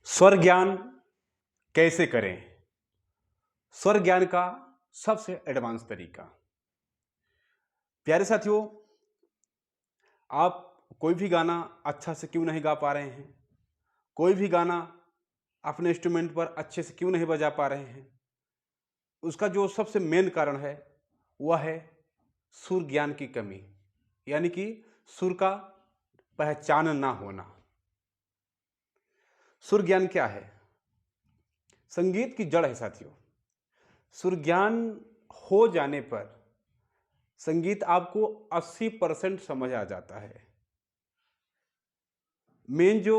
स्वर ज्ञान कैसे करें? स्वर ज्ञान का सबसे एडवांस तरीका। प्यारे साथियों, आप कोई भी गाना अच्छा से क्यों नहीं गा पा रहे हैं? कोई भी गाना अपने इंस्ट्रूमेंट पर अच्छे से क्यों नहीं बजा पा रहे हैं? उसका जो सबसे मेन कारण है वह है सुर ज्ञान की कमी, यानी कि सुर का पहचान ना होना। सुर ज्ञान क्या है? संगीत की जड़ है साथियों। सुर ज्ञान हो जाने पर संगीत आपको 80% समझ आ जाता है। मेन जो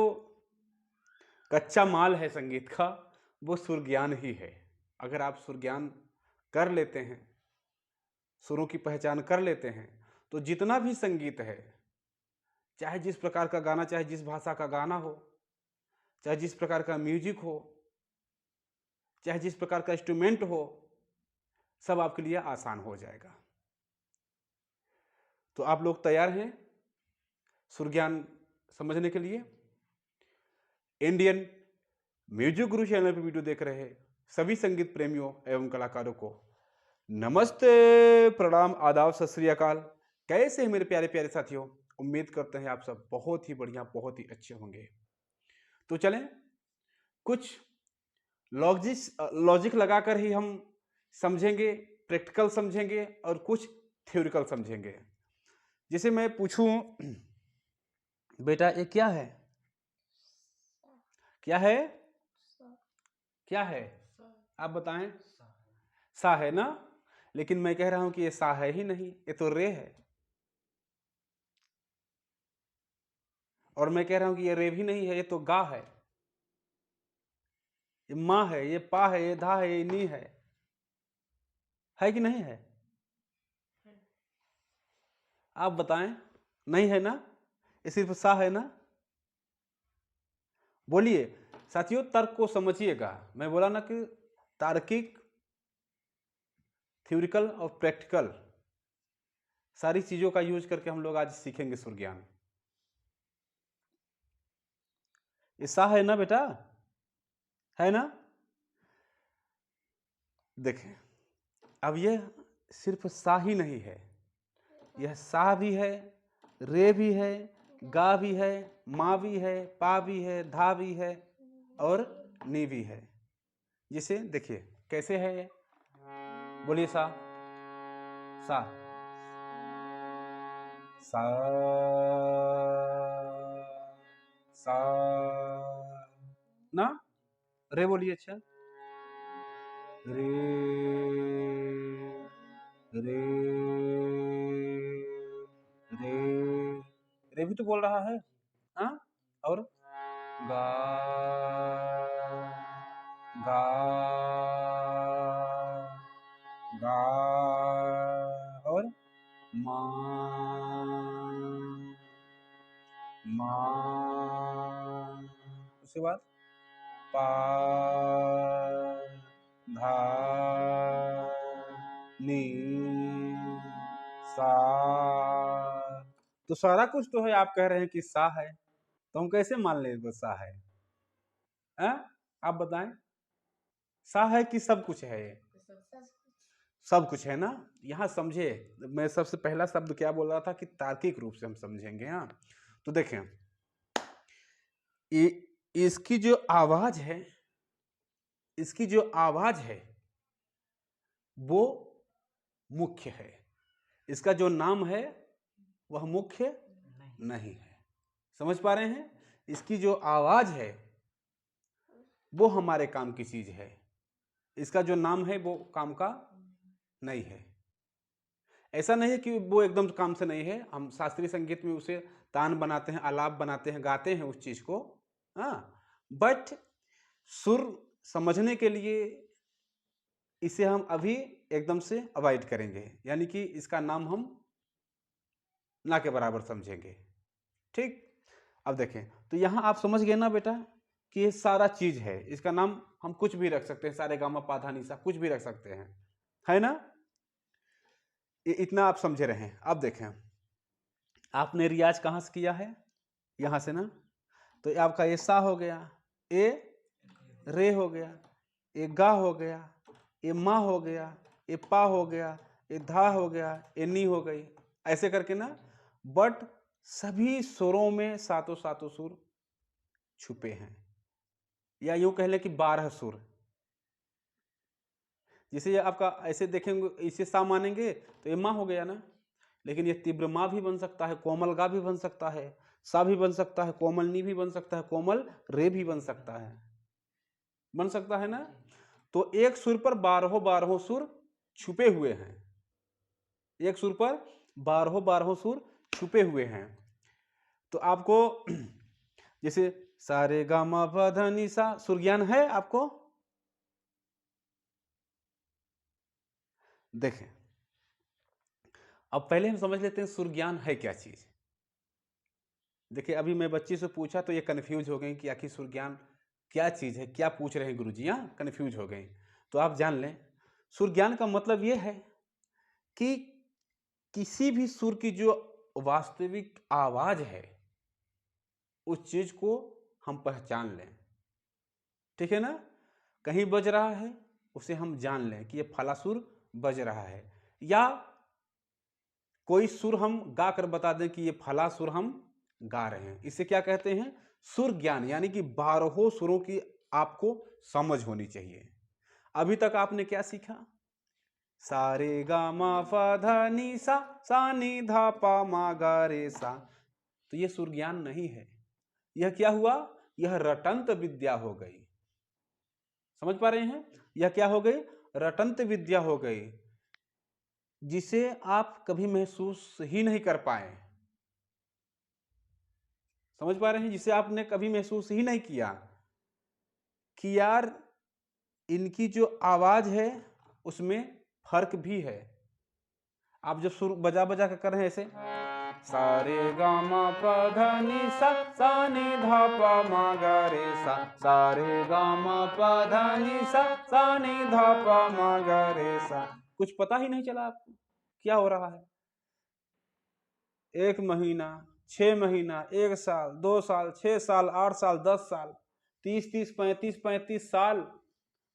कच्चा माल है संगीत का वो सुर ज्ञान ही है। अगर आप सुर ज्ञान कर लेते हैं, सुरों की पहचान कर लेते हैं, तो जितना भी संगीत है, चाहे जिस प्रकार का गाना, चाहे जिस भाषा का गाना हो, चाहे जिस प्रकार का म्यूजिक हो, चाहे जिस प्रकार का इंस्ट्रूमेंट हो, सब आपके लिए आसान हो जाएगा। तो आप लोग तैयार हैं सुर ज्ञान समझने के लिए? इंडियन म्यूजिक गुरु चैनल पर वीडियो देख रहे सभी संगीत प्रेमियों एवं कलाकारों को नमस्ते, प्रणाम, आदाब, सत श्री अकाल। कैसे हैं मेरे प्यारे प्यारे साथियों? उम्मीद करते हैं आप सब बहुत ही बढ़िया, बहुत ही अच्छे होंगे। तो चलें कुछ लॉजिक लगाकर ही हम समझेंगे, प्रैक्टिकल समझेंगे और कुछ थ्योरिकल समझेंगे। जैसे मैं पूछूं, बेटा ये क्या है? क्या है? क्या है? आप बताएं। सा है ना? लेकिन मैं कह रहा हूं कि ये सा है ही नहीं, ये तो रे है। और मैं कह रहा हूं कि ये रे भी नहीं है, ये तो गा है। ये माँ है, ये पा है, ये धा है, ये नी है कि नहीं है? आप बताएं। नहीं है ना? ये सिर्फ सा है ना? बोलिए साथियों, तर्क को समझिएगा। मैं बोला ना कि तार्किक, थ्योरिकल और प्रैक्टिकल सारी चीजों का यूज करके हम लोग आज सीखेंगे सुर ज्ञान। ये सा है ना बेटा? है ना? देखें, अब यह सिर्फ सा ही नहीं है, यह सा भी है, रे भी है, गा भी है, माँ भी है, पा भी है, धा भी है और नी भी है। जिसे देखिए कैसे है ये, बोलिए सा सा सा सा ना? रे बोलिए। अच्छा, रे रे रे रे भी तो बोल रहा है। हाँ, और गा गा गा और मा मा, उसके बाद पा धा नी सा। तो सारा कुछ तो है, आप कह रहे हैं कि सा है, तो हम कैसे मान लें वो सा है? आप बताएं, सा है कि सब कुछ है? सब कुछ है ना? यहाँ समझे, मैं सबसे पहला शब्द क्या बोल रहा था कि तार्किक रूप से हम समझेंगे। हाँ, तो देखें, इसकी जो आवाज है, इसकी जो आवाज है वो मुख्य है, इसका जो नाम है वह मुख्य नहीं है। समझ पा रहे हैं? इसकी जो आवाज है वो हमारे काम की चीज है, इसका जो नाम है वो काम का नहीं है। ऐसा नहीं है कि वो एकदम काम से नहीं है, हम शास्त्रीय संगीत में उसे तान बनाते हैं, आलाप बनाते हैं, गाते हैं उस चीज को। हाँ, बट सुर समझने के लिए इसे हम अभी एकदम से अवॉइड करेंगे, यानी कि इसका नाम हम ना के बराबर समझेंगे। ठीक, अब देखें, तो यहां आप समझ गए ना बेटा कि ये सारा चीज है, इसका नाम हम कुछ भी रख सकते हैं, सारे गामा पाधा निशा कुछ भी रख सकते हैं, है ना? इतना आप समझे रहे हैं। अब देखें, आपने रियाज कहां से किया है? यहां से ना? तो आपका ये सा हो गया, ए रे हो गया, ए गा हो गया, ए मा हो गया, ए पा हो गया, ए धा हो गया, ए नी हो गई, ऐसे करके ना। बट सभी सुरों में सातों सातों सुर छुपे हैं, या यूं कह लें कि 12 सुर। जैसे ये आपका ऐसे देखेंगे, इसे सा मानेंगे तो ये माँ हो गया ना, लेकिन ये तीव्र माँ भी बन सकता है, कोमल गा भी बन सकता है, सा भी बन सकता है, कोमल नी भी बन सकता है, कोमल रे भी बन सकता है ना। तो एक सुर पर 12 सुर छुपे हुए हैं, एक सुर पर 12 सुर छुपे हुए हैं। तो आपको जैसे सारे गा मा पा धा नी सा सुर ज्ञान है आपको? देखें, अब पहले हम समझ लेते हैं सुर ज्ञान है क्या चीज। देखिए, अभी मैं बच्ची से पूछा तो ये कंफ्यूज हो गई कि आखिर सुर ज्ञान क्या चीज है, क्या पूछ रहे हैं गुरुजी, हाँ कंफ्यूज हो गई। तो आप जान लें, सुर ज्ञान का मतलब ये है कि किसी भी सुर की जो वास्तविक आवाज है उस चीज को हम पहचान लें, ठीक है ना। कहीं बज रहा है उसे हम जान लें कि ये फला सुर बज रहा है, या कोई सुर हम गा कर बता दें कि ये फला सुर हम गा रहे हैं, इसे क्या कहते हैं? सुर ज्ञान। यानी कि 12 सुरों की आपको समझ होनी चाहिए। अभी तक आपने क्या सीखा? सारे गा मा पा धा नी सा नी धा पा मा गा रे सा। तो ये सुर ज्ञान नहीं है, यह क्या हुआ? यह रटंत विद्या हो गई। समझ पा रहे हैं? यह क्या हो गई? रटंत विद्या हो गई, जिसे आप कभी महसूस ही नहीं कर पाए। समझ पा रहे हैं? जिसे आपने कभी महसूस ही नहीं किया कि यार इनकी जो आवाज है उसमें फर्क भी है। आप जब सुर बजा बजा कर रहे हैं ऐसे, सारे गा मा पा धा नी सा नी धा पा मा गा रे सा, सारे गा मा पा धा नी सा नी धा पा मा गा रे सा। कुछ पता ही नहीं चला आपको क्या हो रहा है। 1 महीना, 6 महीना, 1 साल, 2 साल, 6 साल, 8 साल, 10 साल, 30 35 साल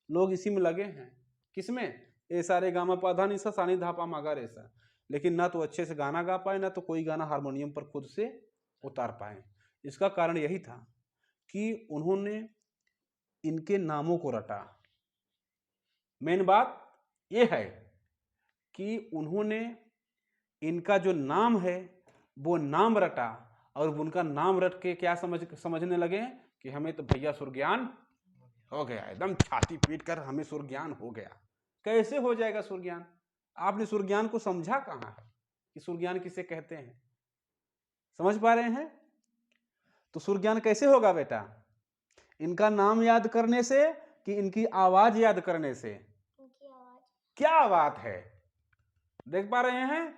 लोग इसी में लगे हैं। किसमें? ए सारे गामा पा धा नी सा नी धा पा मा गा रे सा। लेकिन ना तो अच्छे से गाना गा पाए, ना तो कोई गाना हारमोनियम पर खुद से उतार पाए। इसका कारण यही था कि उन्होंने इनके नामों को रटा। मेन बात यह है कि उन्होंने इनका जो नाम है वो नाम रटा, और उनका नाम रट के क्या समझने लगे कि हमें तो भैया सुर ज्ञान हो गया, एकदम छाती पीट कर हमें सुर ज्ञान हो गया। कैसे हो जाएगा सुर ज्ञान? आपने सुर ज्ञान को समझा कहाँ है कि सुर ज्ञान किसे कहते हैं? समझ पा रहे हैं? तो सुर ज्ञान कैसे होगा बेटा? इनका नाम याद करने से कि इनकी आवाज याद करने से? क्या बात है, देख पा रहे हैं?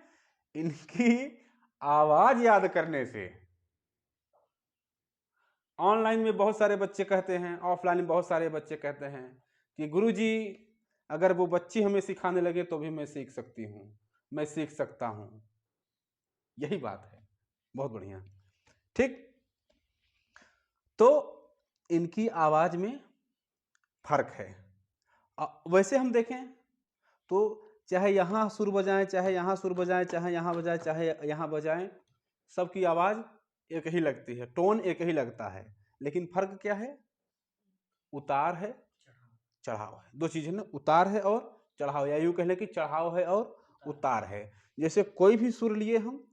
इनकी आवाज याद करने से। ऑनलाइन में बहुत सारे बच्चे कहते हैं, ऑफलाइन में बहुत सारे बच्चे कहते हैं कि गुरुजी अगर वो बच्ची हमें सिखाने लगे तो भी मैं सीख सकती हूँ, मैं सीख सकता हूँ। यही बात है। बहुत बढ़िया, ठीक। तो इनकी आवाज में फर्क है। वैसे हम देखें तो चाहे यहां सुर बजाएं, चाहे यहां सुर बजाएं, चाहे यहां बजाएं, चाहे यहां बजाएं, सबकी आवाज एक ही लगती है, टोन एक ही लगता है। लेकिन फर्क क्या है? उतार है, चढ़ाव है। दो चीजें ना, उतार है और चढ़ाव, या यूं कह लें कि चढ़ाव है और उतार है। जैसे कोई भी सुर लिए हम,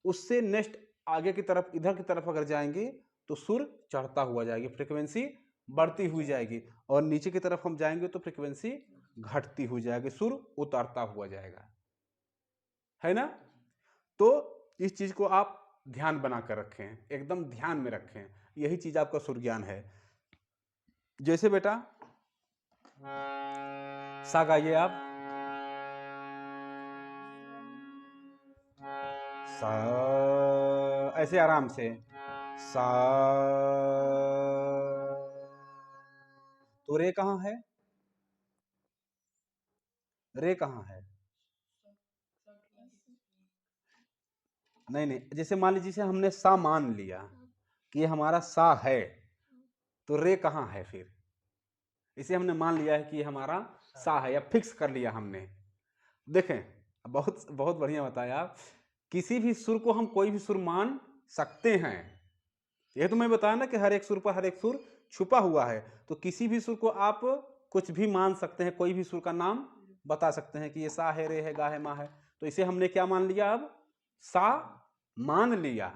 उससे नेक्स्ट आगे की तरफ, इधर की तरफ अगर जाएंगे तो सुर चढ़ता हुआ जाएगी, फ्रीक्वेंसी बढ़ती हुई जाएगी, और नीचे की तरफ हम जाएंगे तो फ्रीक्वेंसी घटती हुई जाएगी, सुर उतारता हुआ जाएगा, है ना। तो इस चीज को आप ध्यान बनाकर रखें, एकदम ध्यान में रखें। यही चीज आपका सुर ज्ञान है। जैसे बेटा सा गाइए आप, सा, ऐसे आराम से सा। तो रे कहाँ है? रे कहाँ है? नहीं नहीं, जैसे मान लीजिए जैसे हमने सा मान लिया कि ये हमारा सा है, तो रे कहाँ है फिर? इसे हमने मान लिया है कि ये हमारा सा है, या फिक्स कर लिया हमने। देखें, बहुत बहुत बढ़िया बताया आप। किसी भी सुर को हम कोई भी सुर मान सकते हैं। ये तो मैं बताया ना कि हर एक सुर पर हर एक सुर छुपा हुआ है, तो किसी भी सुर को आप कुछ भी मान सकते हैं, कोई भी सुर का नाम बता सकते हैं कि ये सा है, रे है, गा है, मा है। तो इसे हमने क्या मान लिया, अब सा मान लिया।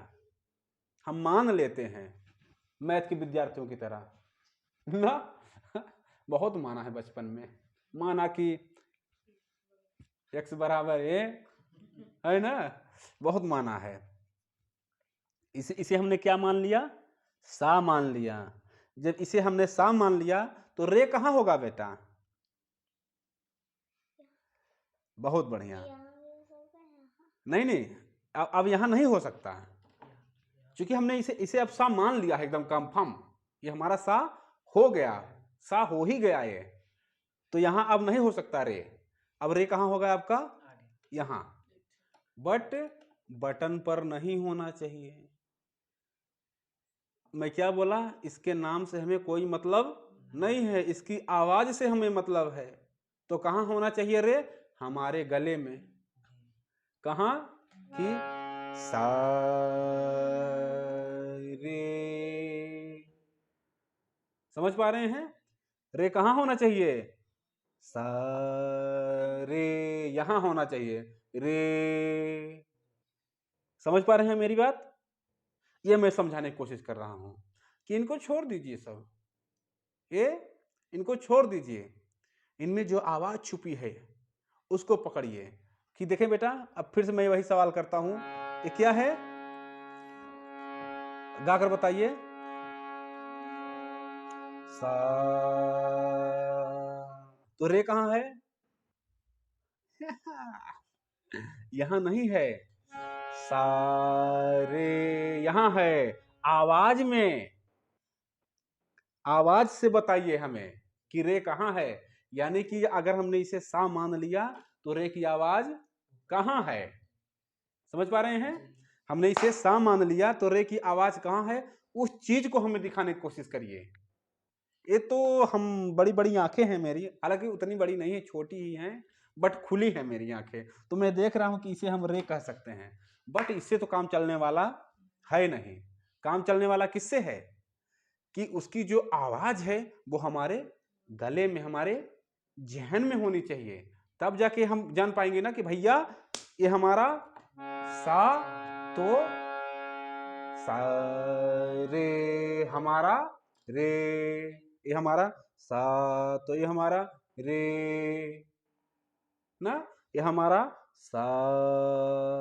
हम मान लेते हैं मैथ के विद्यार्थियों की तरह ना। बहुत माना है बचपन में, माना कि x बराबर ए, है ना, बहुत माना है। इसे हमने क्या मान लिया, सा मान लिया। जब इसे हमने सा मान लिया तो रे कहाँ होगा बेटा, बहुत बढ़िया। नहीं नहीं, अब यहां नहीं हो सकता है, क्योंकि हमने इसे अब सा मान लिया है, एकदम कंफर्म। ये हमारा सा हो गया, सा हो ही गया ये, तो यहां अब नहीं हो सकता रे। अब रे कहां होगा आपका, यहां। बट बटन पर नहीं होना चाहिए। मैं क्या बोला, इसके नाम से हमें कोई मतलब नहीं है, इसकी आवाज से हमें मतलब है। तो कहां होना चाहिए रे, हमारे गले में। कहां कि सा रे, समझ पा रहे हैं, रे कहां होना चाहिए, सा रे, यहां होना चाहिए रे। समझ पा रहे हैं मेरी बात, ये मैं समझाने की कोशिश कर रहा हूं कि इनको छोड़ दीजिए सब, ये इनको छोड़ दीजिए। इनमें जो आवाज छुपी है उसको पकड़िए। कि देखें बेटा, अब फिर से मैं वही सवाल करता हूं, ये क्या है, गाकर बताइए। सा, तो रे कहां है, यहां नहीं है, सा रे यहां है। आवाज में, आवाज से बताइए हमें कि रे कहां है। यानी कि अगर हमने इसे सा मान लिया तो रे की आवाज कहां है, समझ पा रहे हैं। हमने इसे सा मान लिया तो रे की आवाज कहां है, उस चीज को हमें दिखाने की कोशिश करिए। ये तो हम, बड़ी बड़ी आंखें हैं मेरी, हालांकि उतनी बड़ी नहीं है, छोटी ही हैं, बट खुली है मेरी आंखें, तो मैं देख रहा हूं कि इसे हम रे कह सकते हैं। बट इससे तो काम चलने वाला है नहीं। काम चलने वाला किससे है, कि उसकी जो आवाज है वो हमारे गले में, हमारे जहन में होनी चाहिए। तब जाके हम जान पाएंगे ना कि भैया ये हमारा सा, तो सा रे हमारा रे, ये हमारा सा, तो ये हमारा रे ना, ये हमारा सा,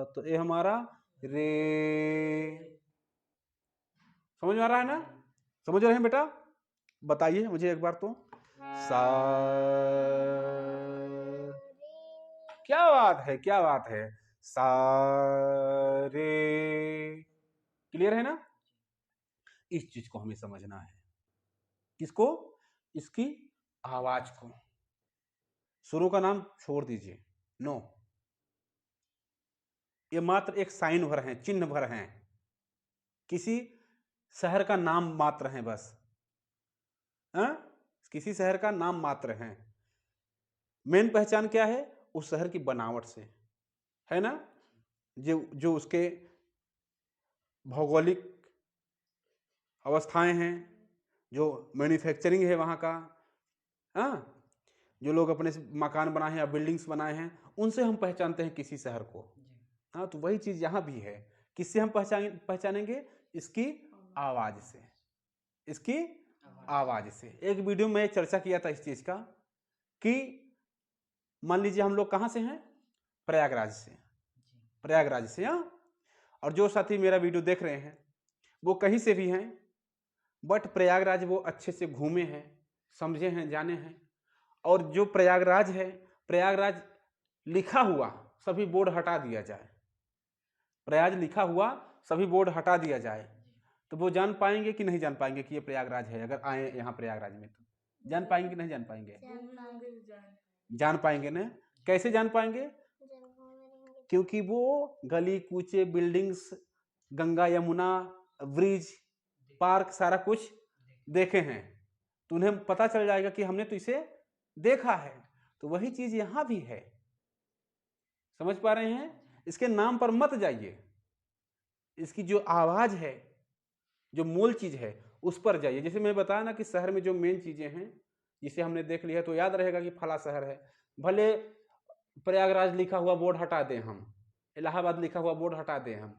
तो ये हमारा रे। समझ में आ रहा है ना, समझ रहे हैं बेटा, बताइए मुझे एक बार तो। सा, क्या बात है, क्या बात है, सा रे, क्लियर है ना। इस चीज को हमें समझना है, किसको, इसकी आवाज को। सुरों का नाम छोड़ दीजिए, नो, ये मात्र एक साइन भर हैं, चिन्ह भर हैं, किसी शहर का नाम मात्र है बस, किसी शहर का नाम मात्र है। मेन पहचान क्या है, उस शहर की बनावट से, है ना, जो जो उसके भौगोलिक अवस्थाएं हैं, जो मैन्युफैक्चरिंग है वहाँ का, हाँ, जो लोग अपने मकान बनाए हैं या बिल्डिंग्स बनाए हैं, उनसे हम पहचानते हैं किसी शहर को। हाँ, तो वही चीज़ यहाँ भी है, किससे हम पहचानेंगे, इसकी आवाज़ से, इसकी आवाज़ से। एक वीडियो में चर्चा किया था इस चीज़ का कि मान लीजिए हम लोग कहाँ से हैं, प्रयागराज से, प्रयागराज से, हाँ, और जो साथी मेरा वीडियो देख रहे हैं वो कहीं से भी हैं, बट प्रयागराज वो अच्छे से घूमे हैं, समझे हैं, जाने हैं, और जो प्रयागराज है, प्रयागराज लिखा हुआ सभी बोर्ड हटा दिया जाए, प्रयाग लिखा हुआ सभी बोर्ड हटा दिया जाए, तो वो जान पाएंगे कि नहीं जान पाएंगे कि ये प्रयागराज है। अगर आए यहाँ प्रयागराज में तो जान पाएंगे कि नहीं जान पाएंगे, जान पाएंगे ना। कैसे जान पाएंगे, क्योंकि वो गली कूचे, buildings, Ganga Yamuna, bridge, park, सारा कुछ देखे हैं, तो उन्हें पता चल जाएगा कि हमने तो इसे देखा है। तो वही चीज यहां भी है, समझ पा रहे हैं? इसके नाम पर मत जाइए, इसकी जो आवाज है, जो मूल चीज है उस पर जाइए। जैसे मैं बताया ना कि शहर में जो मेन चीजें हैं, जिसे हमने देख लिया तो याद रहेगा कि फला शहर है। भले प्रयागराज लिखा हुआ बोर्ड हटा दें हम, इलाहाबाद लिखा हुआ बोर्ड हटा दें हम,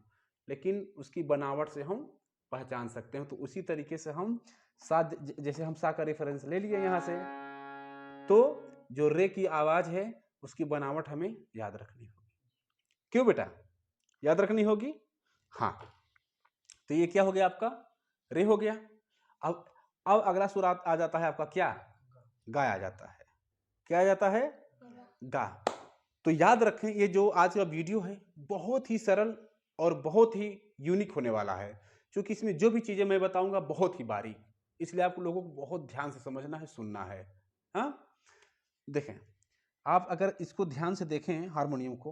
लेकिन उसकी बनावट से हम पहचान सकते हैं। तो उसी तरीके से हम जैसे हम सा का रेफरेंस ले लिए यहां से, तो जो रे की आवाज है उसकी बनावट हमें याद रखनी होगी। क्यों बेटा याद रखनी होगी? हाँ, तो ये क्या हो गया आपका? रे हो गया। अब अगला सुर आ जाता है आपका क्या? गा आ जाता है। क्या आ जाता है? गा। तो याद रखें, ये जो आज का वीडियो है बहुत ही सरल और बहुत ही यूनिक होने वाला है, क्योंकि इसमें जो भी चीजें मैं बताऊंगा बहुत ही बारीक, इसलिए आप लोगों को बहुत ध्यान से समझना है, सुनना है। हाँ, देखें, आप अगर इसको ध्यान से देखें हारमोनियम को,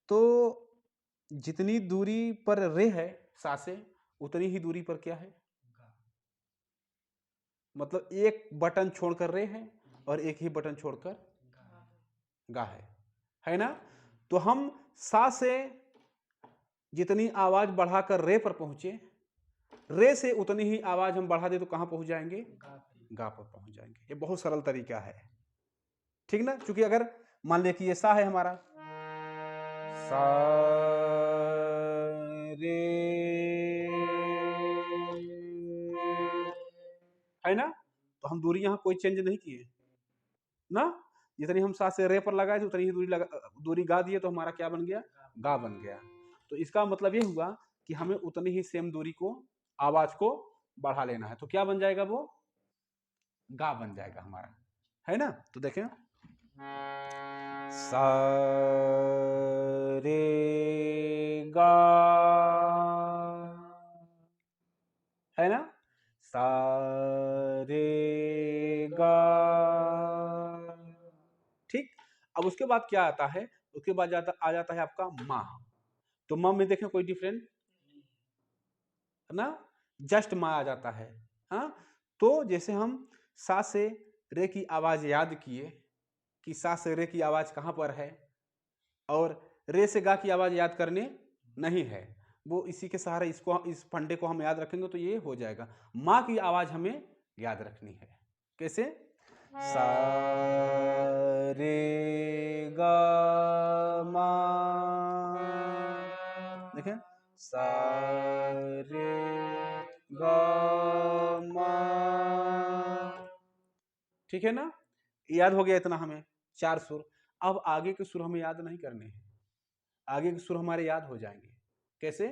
तो जितनी दूरी पर रे है सा से, उतनी ही दूरी पर क्या है? मतलब एक बटन छोड़कर रे है और एक ही बटन छोड़कर गा है ना? तो हम सा से जितनी आवाज बढ़ाकर रे पर पहुंचे, रे से उतनी ही आवाज हम बढ़ा दे तो कहां पहुंच जाएंगे? गा पर पहुंच जाएंगे। ये बहुत सरल तरीका है, ठीक ना? क्योंकि अगर मान लिया कि ये सा है हमारा, सा रे, है ना? तो हम दूरी यहां कोई चेंज नहीं किए ना, जितनी हम सा से रे पर लगाए थे उतनी ही दूरी गा दिए, तो हमारा क्या बन गया? गा बन गया। तो इसका मतलब ये हुआ कि हमें उतनी ही सेम दूरी को, आवाज को बढ़ा लेना है। तो क्या बन जाएगा? वो गा बन जाएगा हमारा, है ना? तो देखें, सा रे गा, है ना? सा रे गा, ठीक। अब उसके बाद क्या आता है? उसके बाद आ जाता है आपका मा। तो मा में देखें कोई डिफरेंट है ना, जस्ट मा आ जाता है। हाँ, तो जैसे हम सा से रे की आवाज याद किए कि सा से रे की आवाज कहां पर है, और रे से गा की आवाज याद करने नहीं है, वो इसी के सहारे इसको, इस फंडे को हम याद रखेंगे तो ये हो जाएगा। माँ की आवाज हमें याद रखनी है। कैसे? सा रे गा मा, देखें, सा रे गा मा, ठीक है ना? याद हो गया इतना हमें, 4 सुर। अब आगे के सुर हमें याद नहीं करने हैं, आगे के सुर हमारे याद हो जाएंगे। कैसे?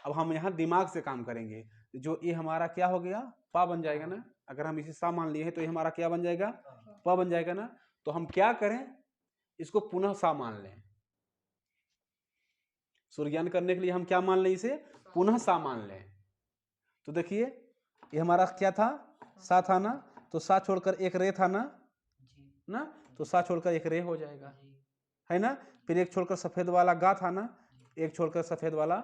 अब हम यहाँ दिमाग से काम करेंगे। जो ये हमारा क्या हो गया? पा बन जाएगा ना। अगर हम इसे सा मान लिए हैं तो ये हमारा क्या बन जाएगा? पा बन जाएगा ना। तो हम क्या करें? इसको पुनः सा मान लें। सुरज्ञान करने के लिए हम क्या मान लें? इसे पुनः सा मान लें। तो देखिए, ये हमारा क्या था? सा था ना, तो सा छोड़कर एक रे था ना, ना, तो सा छोड़कर एक रे हो जाएगा, है ना? फिर एक छोड़कर सफेद वाला गा था ना, एक छोड़कर सफेद वाला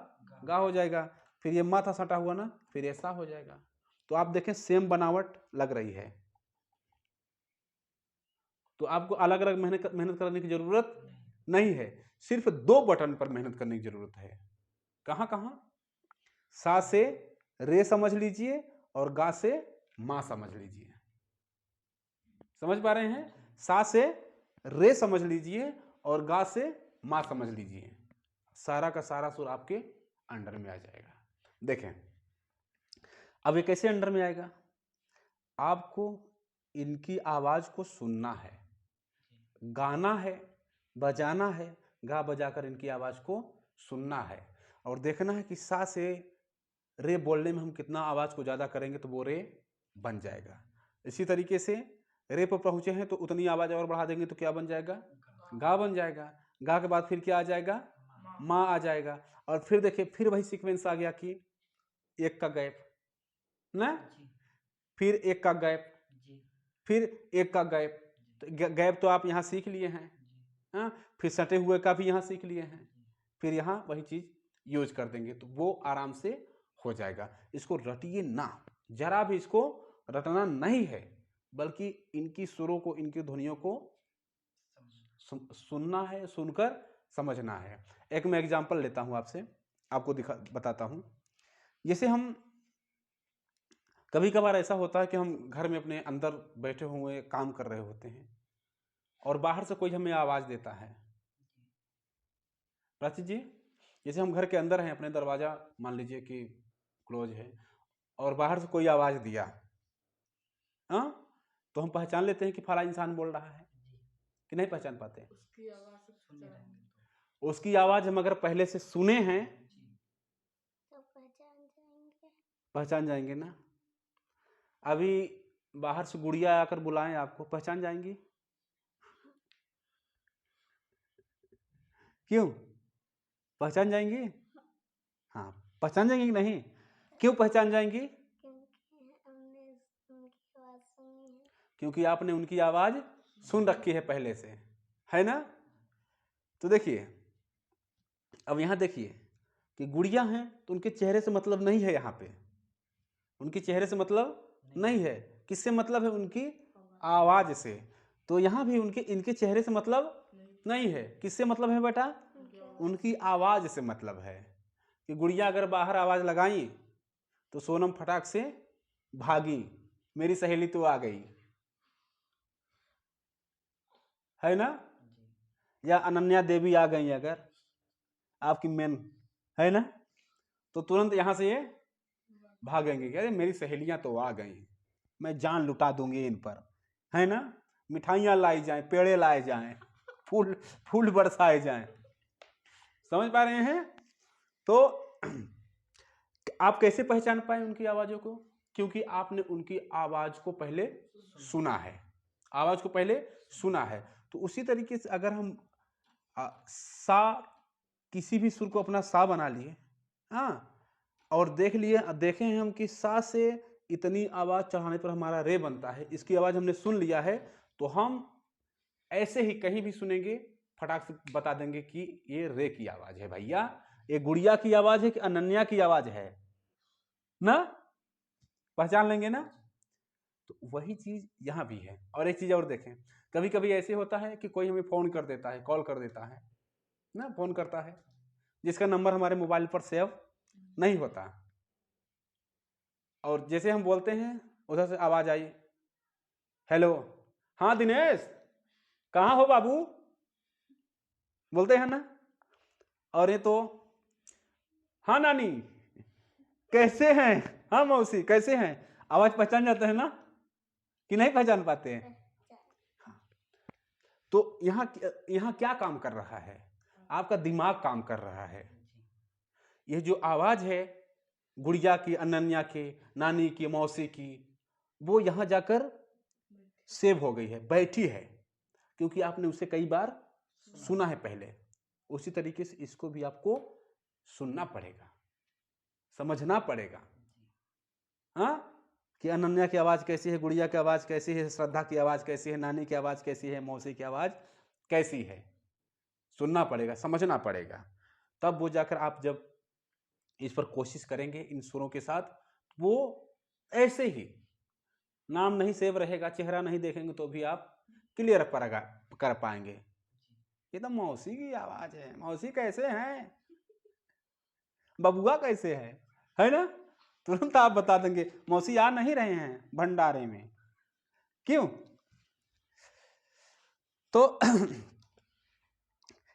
गा हो जाएगा। फिर ये मा था सटा हुआ ना, फिर ऐसा हो जाएगा। तो आप देखें सेम बनावट लग रही है। तो आपको अलग अलग मेहनत करने की जरूरत नहीं है, सिर्फ 2 बटन पर मेहनत करने की जरूरत है। कहां कहां? सा से रे समझ लीजिए और गा से मा समझ लीजिए। समझ पा रहे हैं? सा से रे समझ लीजिए और गा से मा समझ लीजिए, सारा का सारा सुर आपके अंडर में आ जाएगा। देखें, अब ये कैसे अंडर में आएगा? आपको इनकी आवाज को सुनना है, गाना है, बजाना है, गा बजाकर इनकी आवाज को सुनना है, और देखना है कि सा से रे बोलने में हम कितना आवाज को ज्यादा करेंगे तो वो रे बन जाएगा। इसी तरीके से रे पर पहुंचे हैं तो उतनी आवाज और बढ़ा देंगे तो क्या बन जाएगा? गा बन जाएगा। गा के बाद फिर क्या आ जाएगा? माँ आ जाएगा। और फिर देखिए, फिर वही सीक्वेंस आ गया कि एक का गैप ना, फिर एक का गैप, फिर एक का गैप। गैप तो आप यहाँ सीख लिए हैं, हाँ, फिर सटे हुए का भी यहाँ सीख लिए हैं, फिर यहाँ वही चीज यूज कर देंगे तो वो आराम से हो जाएगा। इसको रटिए ना, जरा भी इसको रटना नहीं है, बल्कि इनकी सुरों को, इनकी ध्वनियों को सुनना है, सुनकर समझना है। एक मैं एग्जांपल लेता हूं आपसे, आपको बताता हूं। जैसे हम कभी कभार ऐसा होता है कि हम घर में अपने अंदर बैठे हुए काम कर रहे होते हैं और बाहर से कोई हमें आवाज देता है। प्राची जी, जैसे हम घर के अंदर हैं, अपने दरवाजा मान लीजिए कि क्लोज है और बाहर से कोई आवाज दिया, हाँ, तो हम पहचान लेते हैं कि फला इंसान बोल रहा है कि नहीं पहचान पाते? उसकी आवाज हम अगर पहले से सुने हैं तो पहचान जाएंगे ना। अभी बाहर से गुड़िया आकर बुलाएं आपको, पहचान जाएंगी? क्यों पहचान जाएंगी? हाँ, पहचान जाएंगी कि नहीं? क्यों पहचान जाएंगी? क्योंकि आपने उनकी आवाज सुन रखी है पहले से, है ना। तो देखिए, अब यहां देखिए कि गुड़िया हैं तो उनके चेहरे से मतलब नहीं है, यहां पे उनके चेहरे से मतलब नहीं है। किससे मतलब है? उनकी आवाज से। तो यहां भी उनके, इनके चेहरे से मतलब नहीं है। किससे मतलब है बेटा? उनकी आवाज से मतलब है। कि गुड़िया अगर बाहर आवाज लगाई तो सोनम फटाक से भागी, मेरी सहेली तो आ गई, है ना। या अनन्या देवी आ गई अगर आपकी मेन, है ना, तो तुरंत यहां से ये भागेंगे, कह रहे मेरी सहेलियां तो आ गई, मैं जान लुटा दूंगी इन पर, है ना। मिठाइयां लाई जाएं, पेड़े लाए जाएं, फूल फूल बरसाए जाएं। समझ पा रहे हैं? तो आप कैसे पहचान पाए उनकी आवाजों को? क्योंकि आपने उनकी आवाज को पहले सुना है, आवाज को पहले सुना है। तो उसी तरीके से अगर हम सा, किसी भी सुर को अपना सा बना लिए, हाँ, और देखे हैं हम कि सा से इतनी आवाज चढ़ाने पर हमारा रे बनता है, इसकी आवाज हमने सुन लिया है, तो हम ऐसे ही कहीं भी सुनेंगे फटाक से बता देंगे कि ये रे की आवाज है भैया, ये गुड़िया की आवाज है कि अनन्या की आवाज है ना, पहचान लेंगे ना। तो वही चीज यहां भी है। और एक चीज और देखें, कभी कभी ऐसे होता है कि कोई हमें फोन कर देता है, कॉल कर देता है ना, फोन करता है जिसका नंबर हमारे मोबाइल पर सेव नहीं होता, और जैसे हम बोलते हैं उधर से आवाज आई, हेलो, हाँ दिनेश, कहाँ हो बाबू, बोलते हैं ना। और ये तो, हाँ नानी कैसे हैं, हाँ मौसी कैसे हैं, आवाज पहचान जाते हैं ना कि नहीं पहचान पाते हैं? तो यहाँ क्या काम कर रहा है? आपका दिमाग काम कर रहा है। यह जो आवाज है गुड़िया की, अनन्या के, नानी की, मौसी की, वो यहां जाकर सेव हो गई है, बैठी है, क्योंकि आपने उसे कई बार सुना है पहले। उसी तरीके से इसको भी आपको सुनना पड़ेगा, समझना पड़ेगा, हाँ, कि अनन्या की आवाज कैसी है, गुड़िया की आवाज कैसी है, श्रद्धा की आवाज कैसी है, नानी की आवाज कैसी है, मौसी की आवाज कैसी है, सुनना पड़ेगा, समझना पड़ेगा। तब वो जाकर आप जब इस पर कोशिश करेंगे इन सुरों के साथ, वो ऐसे ही नाम नहीं सेव रहेगा, चेहरा नहीं देखेंगे तो भी आप क्लियर कर पाएंगे, ये तो मौसी की आवाज है, मौसी कैसे हैं, बबुआ कैसे है ना। तुरंत आप बता देंगे मौसी आ नहीं रहे हैं भंडारे में, क्यों? तो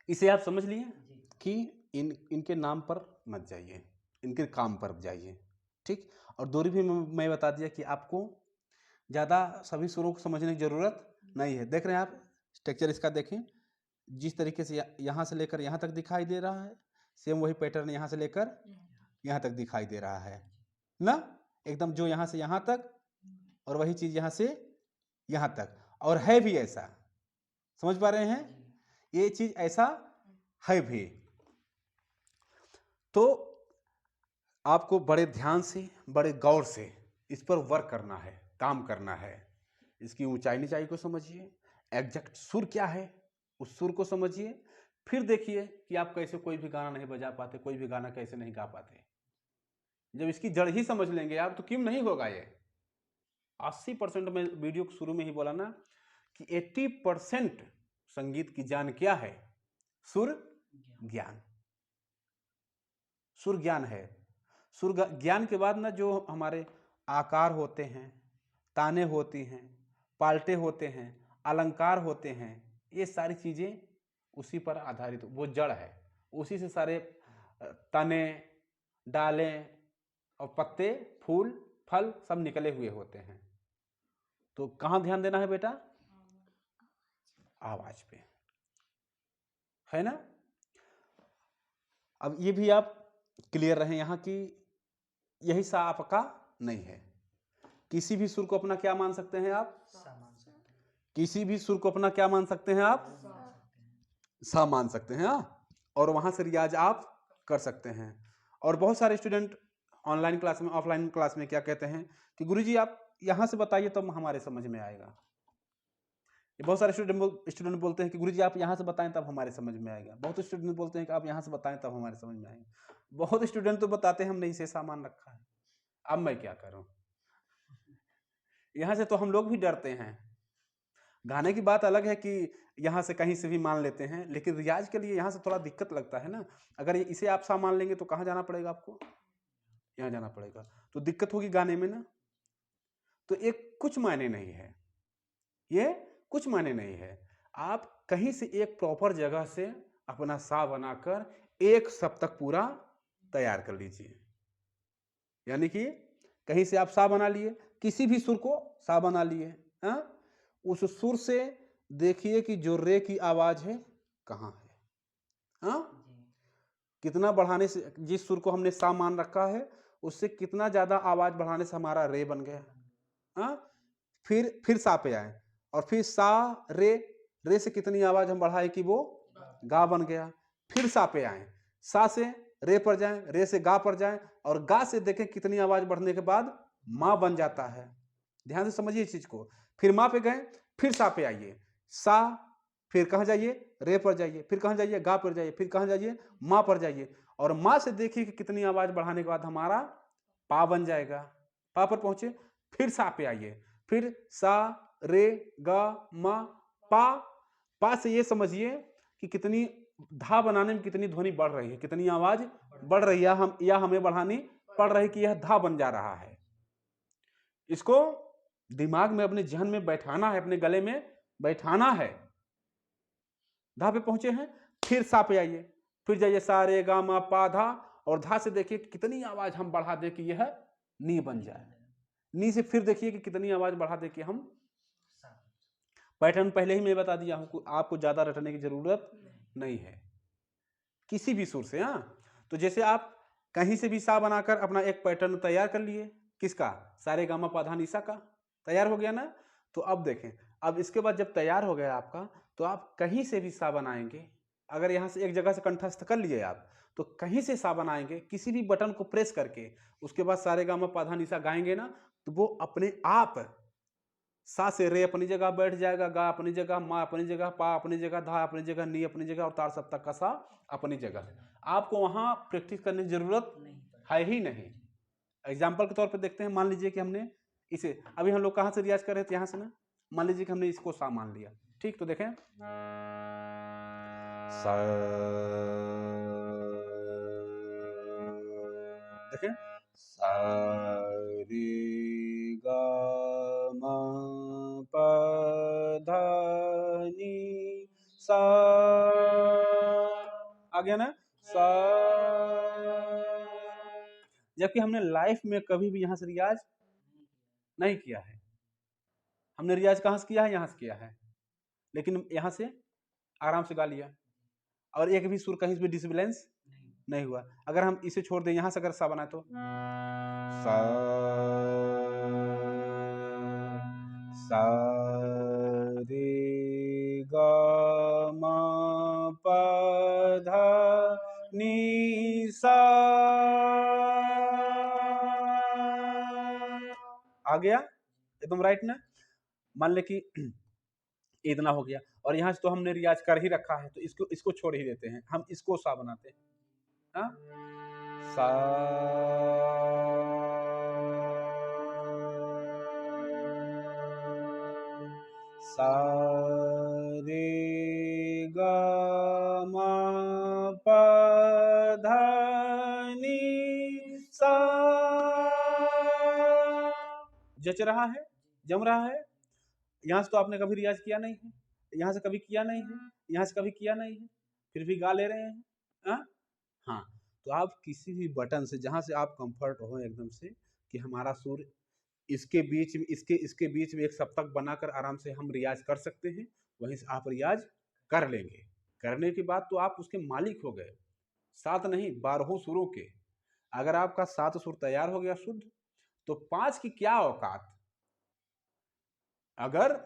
इसे आप समझ लिए कि इनके नाम पर मत जाइए, इनके काम पर जाइए, ठीक। और दूरी भी मैं बता दिया कि आपको ज़्यादा सभी सुरों को समझने की ज़रूरत नहीं है। देख रहे हैं आप स्ट्रक्चर इसका, देखें जिस तरीके से यहाँ से लेकर यहाँ तक दिखाई दे रहा है, सेम वही पैटर्न यहाँ से लेकर यहाँ तक दिखाई दे रहा है ना, एकदम जो यहाँ से यहाँ तक, और वही चीज़ यहाँ से यहाँ तक, और है भी ऐसा, समझ पा रहे हैं, ये चीज़ ऐसा है भी। तो आपको बड़े ध्यान से, बड़े गौर से इस पर वर्क करना है, काम करना है। इसकी ऊंचाई नीचाई को समझिए, एग्जैक्ट सुर क्या है उस सुर को समझिए, फिर देखिए कि आप कैसे कोई भी गाना नहीं बजा पाते, कोई भी गाना कैसे नहीं गा पाते। जब इसकी जड़ ही समझ लेंगे आप तो क्यों नहीं होगा ये, 80% में वीडियो के शुरू में ही बोला ना कि 80% संगीत की जान क्या है? सुर ज्ञान। सुर ज्ञान है। सुर ज्ञान के बाद ना जो हमारे आकार होते हैं, ताने होती हैं, पाल्टे होते हैं, अलंकार होते हैं, ये सारी चीजें उसी पर आधारित, वो जड़ है, उसी से सारे तने, डालें और पत्ते, फूल, फल सब निकले हुए होते हैं। तो कहाँ ध्यान देना है बेटा? आवाज पे, है ना? अब ये भी आप क्लियर रहे यहाँ कि यही सा आपका नहीं है। किसी भी सुर को अपना क्या मान सकते हैं आप? किसी भी सुर को अपना क्या मान सकते हैं आप? सा मान सकते हैं। और वहां से रियाज आप कर सकते हैं। और बहुत सारे स्टूडेंट ऑनलाइन क्लास में, ऑफलाइन क्लास में क्या कहते हैं कि गुरुजी आप यहां से बताइए तब हमारे समझ में आएगा। बहुत सारे स्टूडेंट बोलते हैं कि गुरुजी आप यहाँ से बताएं तब हमारे समझ में आएगा। बहुत स्टूडेंट बोलते हैं कि आप यहाँ से बताएं तब हमारे समझ में आएगा। बहुत स्टूडेंट तो बताते हैं हमने इसे सामान रखा है। अब मैं क्या करूं? यहाँ से तो हम लोग भी डरते हैं। गाने की बात अलग है कि यहाँ से कहीं से भी मान लेते हैं, लेकिन रियाज के लिए यहाँ से थोड़ा दिक्कत लगता है ना। अगर इसे आप सा मान लेंगे तो कहाँ जाना पड़ेगा आपको? यहाँ जाना पड़ेगा, तो दिक्कत होगी गाने में ना। तो एक कुछ मायने नहीं है, ये कुछ मायने नहीं है। आप कहीं से एक प्रॉपर जगह से अपना सा बनाकर एक सप्तक पूरा तैयार कर लीजिए। यानी कि कहीं से आप सा बना लिए, किसी भी सुर को सा बना लिए, उस सुर से देखिए कि जो रे की आवाज है कहाँ है। कितना बढ़ाने से, जिस सुर को हमने सा मान रखा है उससे कितना ज्यादा आवाज बढ़ाने से हमारा रे बन गया। फिर सा पे आए और फिर सा रे, रे से कितनी आवाज हम बढ़ाए कि वो गा बन गया। फिर सा पे आए, सा से रे पर जाएं, रे से गा पर जाएं और गा से देखें कितनी आवाज बढ़ने के बाद माँ बन जाता है। ध्यान से समझिए इस चीज को। फिर माँ पे गए, फिर सा पे आइए, सा, फिर कहाँ जाइए? रे पर जाइए, फिर कहाँ जाइए? गा पर जाइए, फिर कहाँ जाइए? माँ पर जाइए और माँ से देखिए कि कितनी आवाज बढ़ाने के बाद हमारा पा बन जाएगा। पा पर पहुंचे, फिर सा पे आइए, फिर सा रे गा मा पा। पा से ये समझिए कि कितनी धा बनाने में कितनी ध्वनि बढ़ रही है, कितनी आवाज बढ़ रही है, हम या हमें बढ़ानी पड़ रही कि यह धा बन जा रहा है। इसको दिमाग में, अपने जहन में बैठाना है, अपने गले में बैठाना है। धा पे पहुंचे हैं, फिर सा पे आइए, फिर जाइए सा रे गा मा पा धा और धा से देखिए कितनी आवाज हम बढ़ा दे कि यह नी बन जाए। नी से फिर देखिए कि कितनी आवाज बढ़ा दे कि हम। पैटर्न पहले ही मैं बता दिया हूं, आपको ज्यादा रटने की जरूरत नहीं है किसी भी सुर से। तो जैसे आप कहीं से भी सा बनाकर अपना एक पैटर्न तैयार कर लिए, किसका? सारे गामा पाधा निशा का तैयार हो गया ना। तो अब देखें, अब इसके बाद जब तैयार हो गया आपका, तो आप कहीं से भी सा बनाएंगे। अगर यहां से एक जगह से कंठस्थ कर लिए आप, तो कहीं से सा बनाएंगे, किसी भी बटन को प्रेस करके, उसके बाद सारे गामा पाधा निशा गाएंगे ना, तो वो अपने आप सा से रे अपनी जगह बैठ जाएगा, गा अपनी जगह, मा अपनी जगह, पा अपनी जगह, धा अपनी जगह, नी अपनी जगह और तार सप्तक का सा अपनी जगह। आपको वहां प्रैक्टिस करने की जरूरत है ही नहीं। एग्जाम्पल के तौर पे देखते हैं, मान लीजिए कि हमने इसे, अभी हम लोग कहाँ से रियाज कर रहे थे? यहाँ से ना। मान लीजिए कि हमने इसको सा मान लिया, ठीक? तो देखें, सा, देखें, सा रे गा मा पा धा नी सा, आ गया ना? सा। जबकि हमने लाइफ में कभी भी यहां से रियाज नहीं किया है। हमने रियाज कहां से किया है? यहां से किया है, लेकिन यहां से आराम से गा लिया और एक भी सुर कहीं भी डिसबैलेंस नहीं हुआ। अगर हम इसे छोड़ दें, यहां से अगर सा बनाए तो सा, सा रे गा मा पा धा नी सा, आ गया एकदम राइट ना। मान ले कि इतना हो गया और यहाँ से तो हमने रियाज कर ही रखा है, तो इसको छोड़ ही देते हैं, हम इसको सा बनाते हैं। सा, सा रे गा मा पा धा नी सा। जच रहा है, जम रहा है। यहाँ से तो आपने कभी रियाज किया नहीं है, यहाँ से कभी किया नहीं है, यहाँ से कभी किया नहीं है, फिर भी गा ले रहे हैं। हाँ हाँ, तो आप किसी भी बटन से जहाँ से आप कंफर्ट हो एकदम से कि हमारा सुर इसके बीच में इसके बीच में एक सप्तक बनाकर आराम से हम रियाज कर सकते हैं, वहीं से आप रियाज कर लेंगे। करने के बाद तो आप उसके मालिक हो गए, 7 नहीं 12 सुरों के। अगर आपका 7 सुर तैयार हो गया शुद्ध, तो 5 की क्या औकात। अगर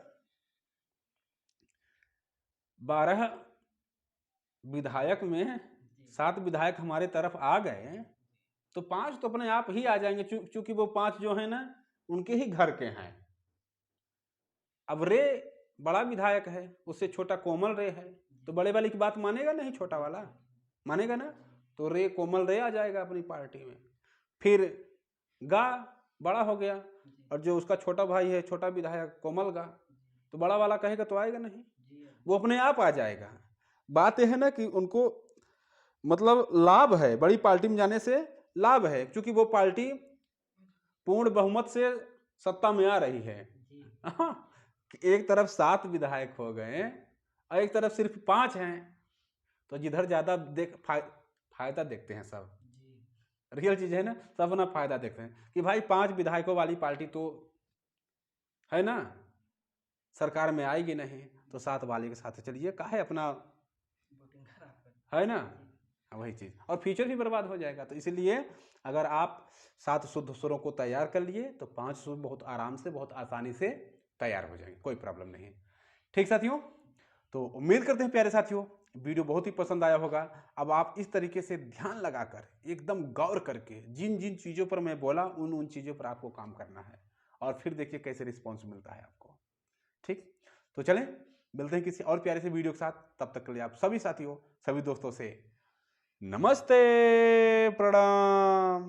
12 विधायक में 7 विधायक हमारे तरफ आ गए, तो 5 तो अपने आप ही आ जाएंगे, चूंकि वो 5 जो है ना उनके ही घर के हैं। अब रे बड़ा विधायक है, उससे छोटा कोमल रे है, तो बड़े वाले की बात मानेगा नहीं, छोटा वाला मानेगा ना, तो रे कोमल रे आ जाएगा अपनी पार्टी में। फिर गा बड़ा हो गया, और जो उसका छोटा भाई है छोटा विधायक कोमल गा, तो बड़ा वाला कहेगा तो आएगा नहीं, वो अपने आप आ जाएगा। बात यह है ना कि उनको मतलब लाभ है, बड़ी पार्टी में जाने से लाभ है, क्योंकि वो पार्टी पूर्ण बहुमत से सत्ता में आ रही है। एक तरफ 7 विधायक हो गए और एक तरफ सिर्फ 5 हैं, तो जिधर ज्यादा फायदा देखते हैं सब, रियल चीज है ना, सब अपना फायदा देखते हैं कि भाई 5 विधायकों वाली पार्टी तो है ना, सरकार में आएगी नहीं, तो 7 वाले के साथ चलिए, काहे अपना है ना, वही चीज, और फ्यूचर भी बर्बाद हो जाएगा। तो इसलिए अगर आप 7 शुद्ध सुरों को तैयार कर लिए, तो 5 सुर बहुत आराम से बहुत आसानी से तैयार हो जाएंगे, कोई प्रॉब्लम नहीं। ठीक साथियों, तो उम्मीद करते हैं प्यारे साथियों वीडियो बहुत ही पसंद आया होगा। अब आप इस तरीके से ध्यान लगाकर एकदम गौर करके जिन जिन चीज़ों पर मैं बोला उन चीज़ों पर आपको काम करना है, और फिर देखिए कैसे रिस्पॉन्स मिलता है आपको। ठीक, तो चलें मिलते हैं किसी और प्यारे से वीडियो के साथ। तब तक के लिए आप सभी साथियों, सभी दोस्तों से नमस्ते, प्रणाम।